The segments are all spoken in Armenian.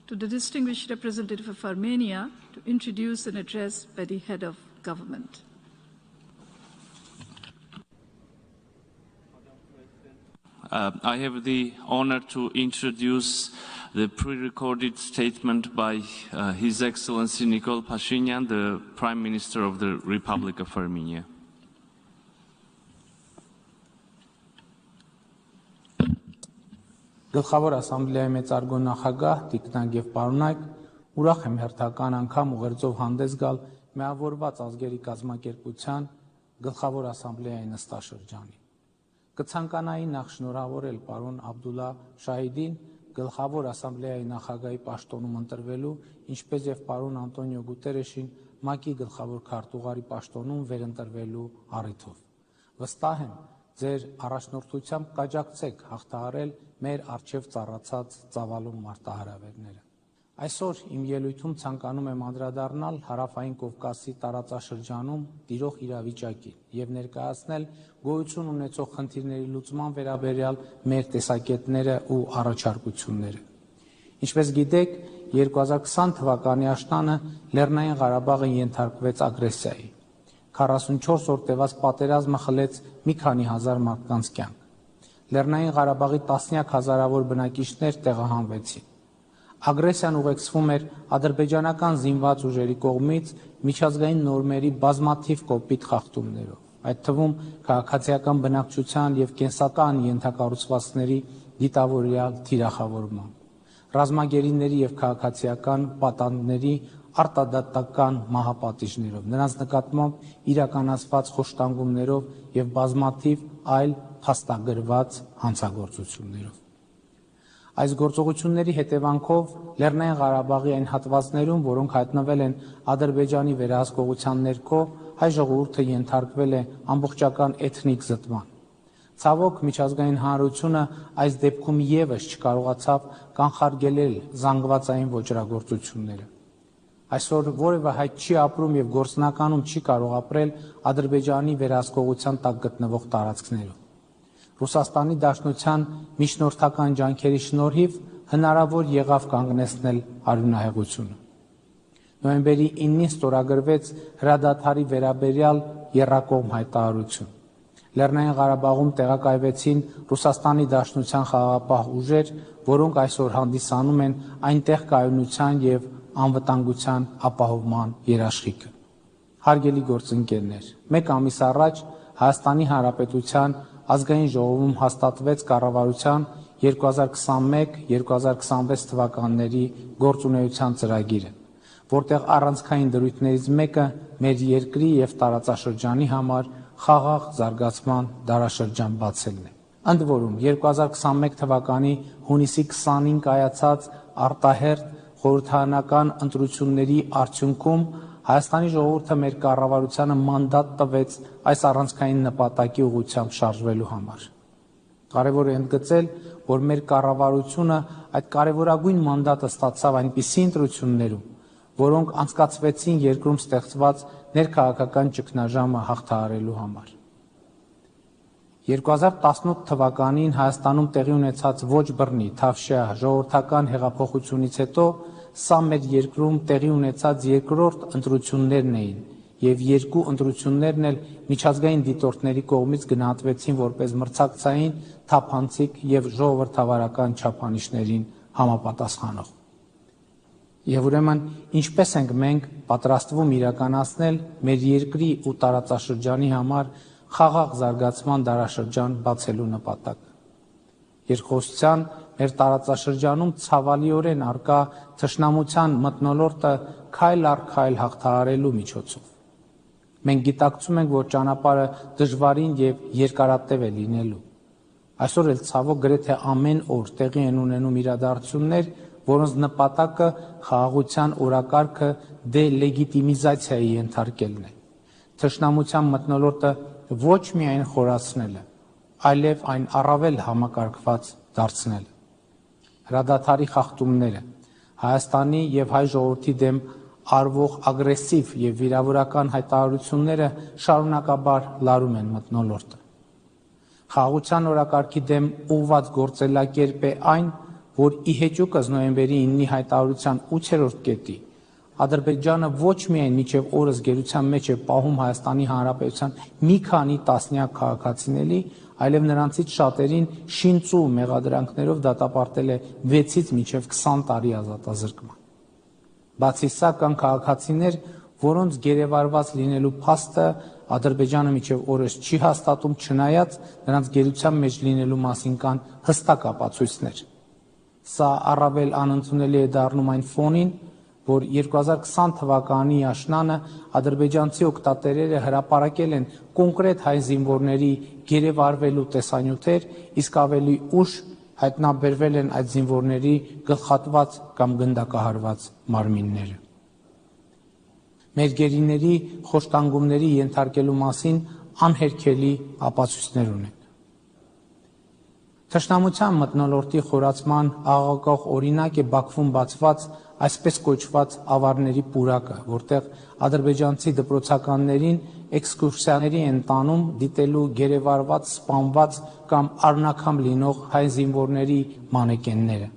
to the distinguished representative of Armenia to introduce an address by the head of government. I have the honor to introduce the pre-recorded statement by His Excellency Nikol Pashinyan, the Prime Minister of the Republic of Armenia. Գլխավոր ասամբլեայի մեծարգո նախագահ Տիկնակ եւ պարոնայք, ուրախ եմ հերթական անգամ ուղերձով հանդես գալ միավորված ազգերի կազմակերպության գլխավոր ասամբլեայի նստաշրջանին։ Կցանկանայի նախ շնորհավորել պարոն Աբդուլլա Շահիդին գլխավոր ասամբլեայի նախագահի պաշտոնում ընտրվելու, ինչպես եւ պարոն Անտոնիո Գուտերեշին ՄԱԿ-ի գլխավոր քարտուղարի պաշտոնում վերընտրվելու առիթով։ Վստահ եմ, ձեր առաջնորդությամբ կաջակցեք հաղթահարել մեր առջև ծառացած ծավալուն մարտահրավերները։ Այսօր իմ ելույթում ցանկանում եմ անդրադառնալ Հարավային Կովկասի տարածաշրջանում տիրող իրավիճակին եւ ներկայացնել գոյություն ունեցող խնդիրների լուծման վերաբերյալ մեր տեսակետները ու առաջարկությունները։ Ինչպես գիտեք, 2020 թվականի աշնանը Լեռնային Ղարաբաղը ենթարկվեց ագրեսիայի։ 44 օր տևած պատերազմը խլեց մի քանի հազար մարդկանց կյանք։ Լեռնային Ղարաբաղի տասնյակ հազարավոր բնակիչներ տեղահանվեցին։ Ագրեսիան ուղեկցվում էր ադրբեջանական զինված ուժերի կողմից միջազգային նորմերի բազմաթիվ կոպիտ խախտումներով, այդ թվում քաղաքացիական բնակչության եւ կենսական ենթակառուցվածքների դիտավորյալ թիրախավորմամբ, ռազմագերիների եւ քաղաքացիական պատանդների արտադատական մահապատիժներով, նրանց նկատմամբ իրականացված խոշտանգումներով եւ բազմաթիվ այլ փաստագրված հանցագործություններով։ Այս գործողությունների հետևանքով Լեռնային Ղարաբաղի այն հատվածներում, որոնք հայտնվել են Ադրբեջանի վերահսկողության ներքո, հայ ժողովուրդը ենթարկվել է ամբողջական էթնիկ զտման։ Ցավոք, միջազգային հանրությունը այս դեպքում եւս չկարողացավ կանխարգելել զանգվածային ոճրագործությունները։ Այսօր որևէ հայ չի ապրում եւ գործնականում չի կարող ապրել Ադրբեջանի վերահսկողության տակ գտնվող տարածքներում։ Ռուսաստանի Դաշնության միջնորդական ջանքերի շնորհիվ հնարավոր եղավ կանգնեցնել արյունահեղությունը։ Նոյեմբերի 9-ին ստորագրվեց հրադադարի վերաբերյալ եռակողմ հայտարարություն։ Լեռնային Ղարաբաղում տեղակայվեցին Ռուսաստանի Դաշնության խաղաղապահ ուժեր, որոնք այսօր հանդիսանում են այնտեղ կայունության եւ անվտանգության ապահովման երաշխիքը։ Հարգելի գործընկերներ, մեկ ամիս առաջ Հայաստանի Հանրապետության Ազգային ժողովում հաստատվեց կառավարության 2021-2026 թվականների գործունեության ծրագիրը, որտեղ առանցքային դրույթներից մեկը մեր երկրի եւ տարածաշրջանի համար խաղաղ զարգացման դարաշրջան բացելն է։ Ընդ որում 2021 թվականի հունիսի 20-ին կայացած արտահերթ խորհրդարանական ընտրությունների արդյունքում Հայաստանի ժողովուրդը մեր կառավարությանը մանդատ տվեց այս առանցքային նպատակի ուղղությամբ շարժվելու համար։ Կարևոր է ընդգծել, որ մեր կառավարությունը այդ կարևորագույն մանդատը ստացավ այնպիսի ընտրություններում, որոնք անցկացվեցին երկրում ստեղծված ներքաղաքական ճգնաժամը հաղթահարելու համար։ 2018 թվականին Հայաստանում տեղի ունեցած ոչ բռնի թավշյա ժողովրդական հեղափոխությունից հետո սա մեր երկրում տեղի ունեցած երկրորդ ընտրություններն էին եւ երկու ընտրություններն էլ միջազգային դիտորդների կողմից գնահատվեցին որպես մրցակցային, թափանցիկ եւ ժողովրդավարական չափանիշներին համապատասխանող։ Եվ ուրեմն ինչպես ենք մենք պատրաստվում իրականացնել մեր երկրի ու տարածաշրջանի համար խաղաղ զարգացման դարաշրջան բացելու նպատակը։ Երկխոսության մեր տարածաշրջանում ցավալիորեն արկա թշնամության մթնոլորտը քայլ առ քայլ հաղթահարելու միջոցով։ Մենք գիտակցում ենք, որ ճանապարհը դժվարին եւ երկարատև է լինելու։ Այսօր էլ ցավոք գրեթե ամեն օր տեղի են ունենում իրադարձություններ, որոնց նպատակը խաղաղության օրակարգը դելեգիտիմիզացիայի ենթարկելն է։ Թշնամության մթնոլորտը ոչ միայն խորացնելը, այլև այն առավել համակարգված դարձնելը։ Հրադադարի խախտումները, Հայաստանի եւ հայ ժողովրդի դեմ արվող ագրեսիվ եւ վիրավորական հայտարարությունները շարունակաբար լարում են մթնոլորտը։ Խաղաղության օրակարգի դեմ ուղղված գործելակերպ է այն, որ ի հեճուկս նոյեմբերի 9-ի հայտարարության 8-րդ կետի Ադրբեջանը ոչ միայն մինչև օրս գերության մեջ է պահում Հայաստանի Հանրապետության մի քանի տասնյակ քաղաքացիների, այլև նրանցից շատերին շինծու մեղադրանքներով դատապարտել է 6-ից մինչև 20 տարի ազատազրկման։ Բացի սա կան քաղաքացիներ, որոնց գերեվարված լինելու փաստը Ադրբեջանը մինչև օրս չի հաստատում, չնայած նրանց գերության մեջ լինելու մասին կան հստակ ապացույցներ։ Սա առավել անընդունելի է դառնում այն ֆոնին, որ 2020 թվականի աշնանը ադրբեջանցի օգտատերերը հրապարակել են կոնկրետ հայ զինվորների գերեվարվելու տեսանյութեր, իսկ ավելի ուշ հայտնաբերվել են այդ զինվորների գլխատված կամ գնդակահարված մարմինները։ Մեր գերիների խոշտանգումների ենթարկելու մասին անհերքելի ապացույցներ ունենք։ Թշնամության մթնոլորտի խորացման աղաղակող օրինակ է Բաքվում բացված այսպես կոչված ավարների պուրակը, որտեղ ադրբեջանցի դպրոցականներին էքսկուրսիաների են տանում դիտելու գերեվարված, սպանված կամ առնաքամ լինող հայ զինվորների մանեկենները։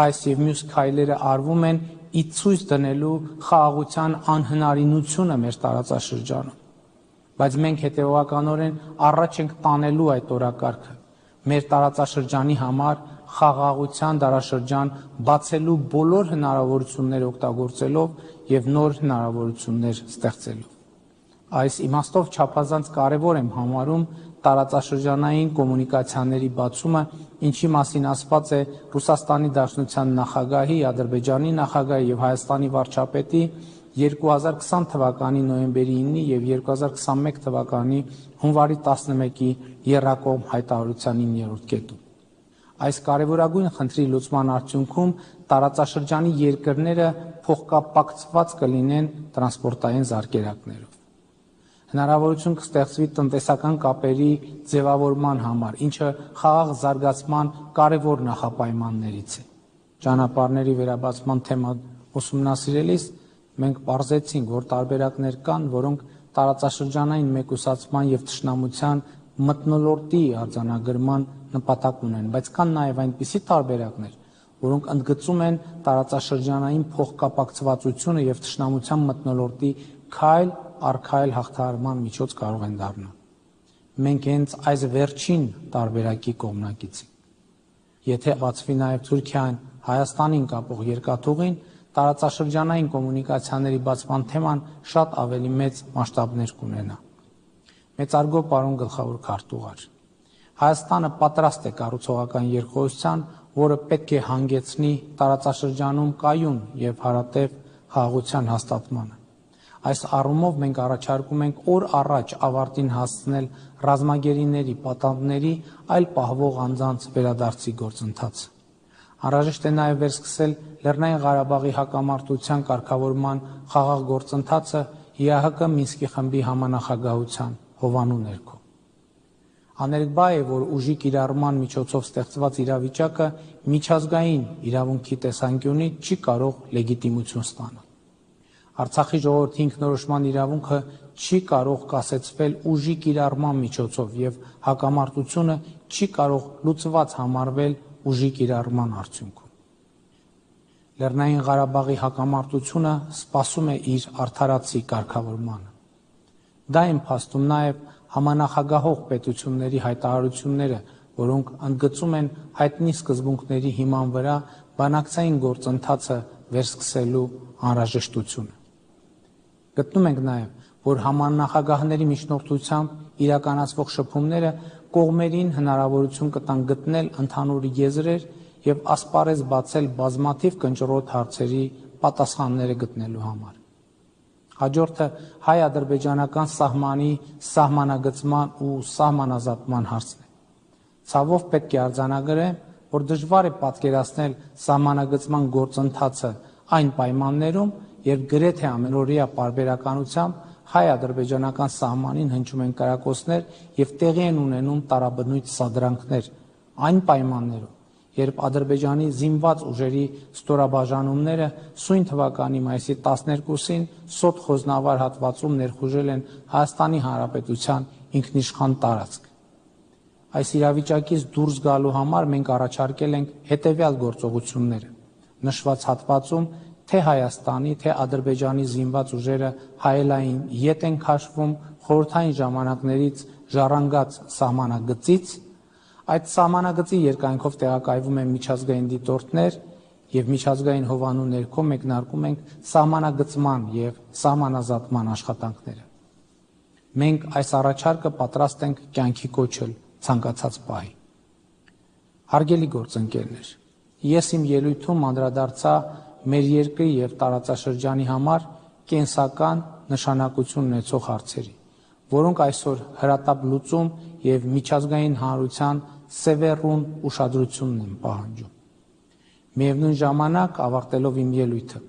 Այս եւ մյուս քայլերը արվում են ի ցույց դնելու խաղաղության անհնարինությունը մեր տարածաշրջանում, բայց մենք հետևողականորեն առաջ ենք տանելու այդ օրակարգը։ Մեր տարածաշրջանի համար խաղաղության դարաշրջան բացելու բոլոր հնարավորությունները օգտագործելով եւ նոր հնարավորություններ ստեղծելով։ Այս իմաստով չափազանց կարևոր եմ համարում տարածաշրջանային կոմունիկացիաների բացումը, ինչի մասին ասված է Ռուսաստանի Դաշնության նախագահի, Ադրբեջանի նախագահի եւ Հայաստանի վարչապետի 2020 թվականի նոյեմբերի 9-ի եւ 2021 թվականի հունվարի 11-ի եռակողմ հայտարարության 9-րդ կետում։ Այս կարևորագույն խնդրի լուծման արդյունքում տարածաշրջանի երկրները փոխկապակցված կլինեն տրանսպորտային զարկերակներով։ Հնարավորություն կստեղծվի տնտեսական կապերի ձևավորման համար, ինչը խաղաղ զարգացման կարևոր նախապայմաններից է։ Ճանապարհների վերաբացման թեման ուսումնասիրելիս մենք պարզեցինք, որ տարբերակներ կան, որոնք տարածաշրջանային մեկուսացման եւ թշնամության մթնոլորտի արձանագրման նպատակ ունեն, բայց կան նաեւ այնպիսի տարբերակներ, որոնք ընդգծում են տարածաշրջանային փոխկապակցվածությունը եւ թշնամության մթնոլորտի քայլ առ քայլ հաղթահարման միջոց կարող են դառնալ։ Մենք հենց այս վերջին տարբերակի կողմնակից ենք։ Եթե բացվի նաեւ Թուրքիան Հայաստանին կապող երկաթուղին, տարածաշրջանային կոմունիկացիաների բացման թեման շատ ավելի մեծ մասշտաբներ կունենա։ Մեծարգո պարոն գլխավոր քարտուղար, Հայաստանը պատրաստ է կառուցողական երկխոսության, որը պետք է հանգեցնի տարածաշրջանում կայուն եւ հարատև խաղաղության հաստատմանը։ Այս առումով մենք առաջարկում ենք օր առաջ ավարտին հասցնել ռազմագերիների, պատանդների, այլ պահվող անձանց վերադարձի գործընթացը։ Անհրաժեշտ է նաև վերսկսել Լեռնային Ղարաբաղի հակամարտության կարգավորման խաղաղ գործընթացը ԵԱՀԿ Մինսկի խմբի համանախագահության հովանու ներքո։ Աներկբա է, որ ուժի կիրառման միջոցով ստեղծված իրավիճակը միջազգային իրավունքի տեսանկյունից չի կարող լեգիտիմություն ստանալ։ Արցախի ժողովրդի ինքնորոշման իրավունքը չի կարող կասեցվել ուժի կիրառման միջոցով եւ հակամարտությունը չի կարող լուծված համարվել ուժի կիրառման արդյունքում։ Լեռնային Ղարաբաղի հակամարտությունը սպասում է իր արդարացի կարգավորմանը։ Դա են փաստում նաև համանախագահող պետությունների հայտարարությունները, որոնք ընդգծում են հայտնի սկզբունքների հիման վրա բանակցային գործընթացը վերսկսելու անհրաժեշտությունը։ Գտնում ենք նաև, որ համանախագահների միջնորդությամբ իրականացվող շփումները կողմերին հնարավորություն կտան գտնել ընդհանուր եզրեր եւ ասպարեզ բացել բազմաթիվ կնճռոտ հարցերի պատասխանները գտնելու համար։ Հաջորդը հայ-ադրբեջանական սահմանի սահմանագծման ու սահմանազատման հարցն է։ Ցավով պետք է արձանագրեմ, որ դժվար է պատկերացնել սահմանագծման գործընթացը այն պայմաններում, երբ գրեթե ամենօրյա պարբերականությամբ հայ-ադրբեջանական սահմանին հնչում են կրակոցներ եւ տեղի են ունենում տարաբնույթ սադրանքներ, այն պայմաններում, երբ Ադրբեջանի զինված ուժերի ստորաբաժանումները սույն թվականի մայիսի 12-ին Սոտ Խոզնավար հատվածում ներխուժել են Հայաստանի Հանրապետության ինքնիշխան տարածք։ այս իրավիճակից դուրս գալու համար մենք առաջարկել ենք հետևյալ գործողությունները։ Նշված հատվածում թե Հայաստանի, թե Ադրբեջանի զինված ուժերը հայելային ետ են քաշվում խորհրդային ժամանակներից ժառանգած սահմանագծից, այդ սահմանագծի երկայնքով տեղակայվում են միջազգային դիտորդներ եւ միջազգային հովանու ներքո մեկնարկում ենք սահմանագծման եւ սահմանազատման աշխատանքները։ Մենք այս առաջարկը պատրաստ ենք կյանքի կոչել ցանկացած պահի։ Հարգելի գործընկերներ, ես իմ ելույթում անդրադարձա մեր երկրի եւ տարածաշրջանի համար կենսական նշանակություն ունեցող հարցերի, որոնք այսօր հրատապ լուծում եւ միջազգային հանրության սևեռուն ուշադրությունն են պահանջում։ Միևնույն ժամանակ, ավարտելով իմ ելույթը,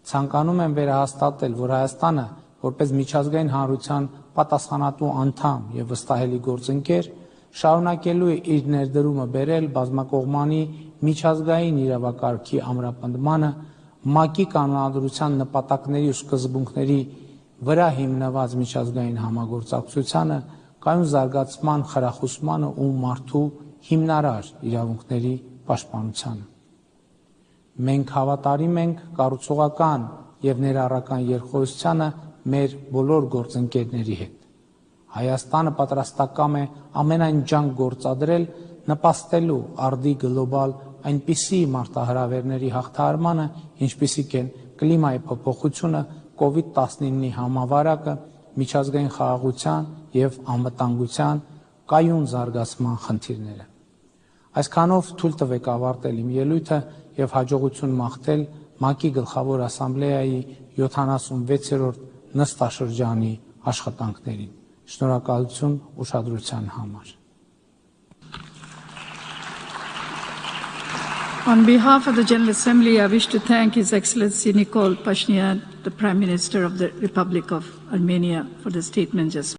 ցանկանում եմ վերահաստատել, որ Հայաստանը, որպես միջազգային հանրության պատասխանատու անդամ եւ վստահելի գործընկեր, շարունակելու է իր ներդրումը բերել բազմակողմանի միջազգային իրավակարգի ամրապնդմանը, ՄԱԿ-ի կանոնադրության նպատակների ու սկզբունքների վրա հիմնված միջազգային համագործակցությանը, կայուն զարգացման խրախուսմանը ու մարդու հիմնարար իրավունքների պաշտպանությանը։ Մենք հավատարիմ ենք կառուցողական եւ ներառական երկխոսությանը մեր բոլոր գործընկերների հետ։ Հայաստանը պատրաստակամ է ամենայն ջանք գործադրել նպաստելու արդի գլոբալ այնպիսի մարտահրավերների հաղթահարմանը, ինչպիսիք են կլիմայի փոփոխությունը, COVID-19-ի համավարակը, միջազգային խաղաղության եւ անվտանգության կայուն զարգացման խնդիրները։ Այսքանով թույլ տվեք ավարտել իմ ելույթը եւ հաջողություն մաղթել ՄԱԿ-ի գլխավոր ասամբլեայի 76-րդ նստաշրջանի աշխատանքներին։ Շնորհակալություն ուշադրության համար։ On behalf of the General Assembly, I wish to thank His Excellency Nikol Pashinyan, the Prime Minister of the Republic of Armenia, for the statement just